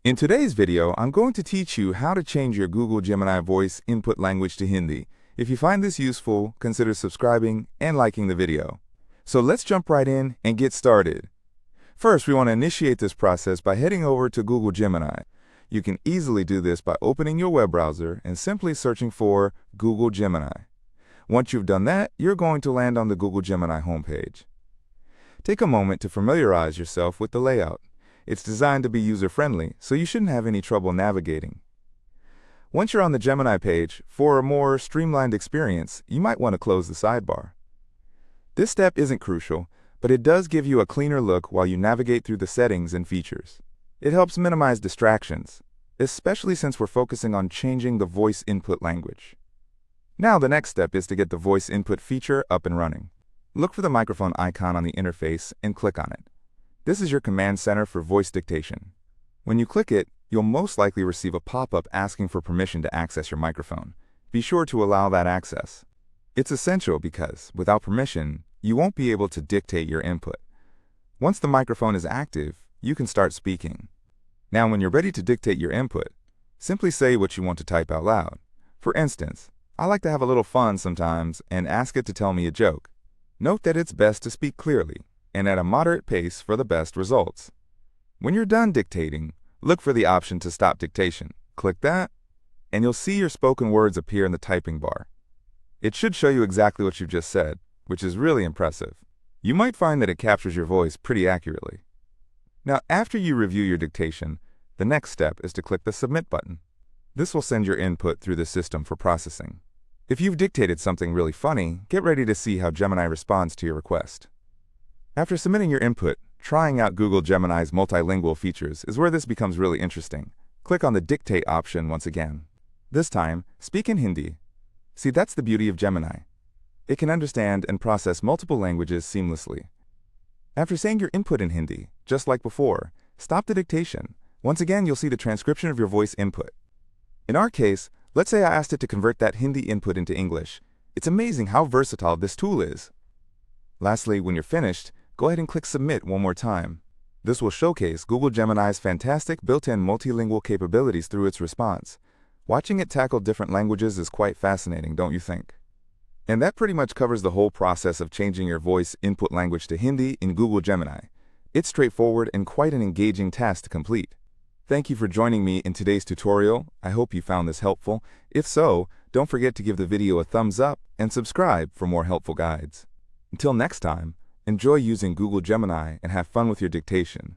In today's video, I'm going to teach you how to change your Google Gemini voice input language to Hindi. If you find this useful, consider subscribing and liking the video. So let's jump right in and get started. First, we want to initiate this process by heading over to Google Gemini. You can easily do this by opening your web browser and simply searching for Google Gemini. Once you've done that, you're going to land on the Google Gemini homepage. Take a moment to familiarize yourself with the layout. It's designed to be user-friendly, so you shouldn't have any trouble navigating. Once you're on the Gemini page, for a more streamlined experience, you might want to close the sidebar. This step isn't crucial, but it does give you a cleaner look while you navigate through the settings and features. It helps minimize distractions, especially since we're focusing on changing the voice input language. Now the next step is to get the voice input feature up and running. Look for the microphone icon on the interface and click on it. This is your command center for voice dictation. When you click it, you'll most likely receive a pop-up asking for permission to access your microphone. Be sure to allow that access. It's essential because, without permission, you won't be able to dictate your input. Once the microphone is active, you can start speaking. Now, when you're ready to dictate your input, simply say what you want to type out loud. For instance, I like to have a little fun sometimes and ask it to tell me a joke. Note that it's best to speak clearly and at a moderate pace for the best results. When you're done dictating, look for the option to stop dictation. Click that, and you'll see your spoken words appear in the typing bar. It should show you exactly what you've just said, which is really impressive. You might find that it captures your voice pretty accurately. Now, after you review your dictation, the next step is to click the Submit button. This will send your input through the system for processing. If you've dictated something really funny, get ready to see how Gemini responds to your request. After submitting your input, trying out Google Gemini's multilingual features is where this becomes really interesting. Click on the Dictate option once again. This time, speak in Hindi. See, that's the beauty of Gemini. It can understand and process multiple languages seamlessly. After saying your input in Hindi, just like before, stop the dictation. Once again, you'll see the transcription of your voice input. In our case, let's say I asked it to convert that Hindi input into English. It's amazing how versatile this tool is. Lastly, when you're finished, go ahead and click Submit one more time. This will showcase Google Gemini's fantastic built-in multilingual capabilities through its response. Watching it tackle different languages is quite fascinating, don't you think? And that pretty much covers the whole process of changing your voice input language to Hindi in Google Gemini. It's straightforward and quite an engaging task to complete. Thank you for joining me in today's tutorial. I hope you found this helpful. If so, don't forget to give the video a thumbs up and subscribe for more helpful guides. Until next time, enjoy using Google Gemini and have fun with your dictation.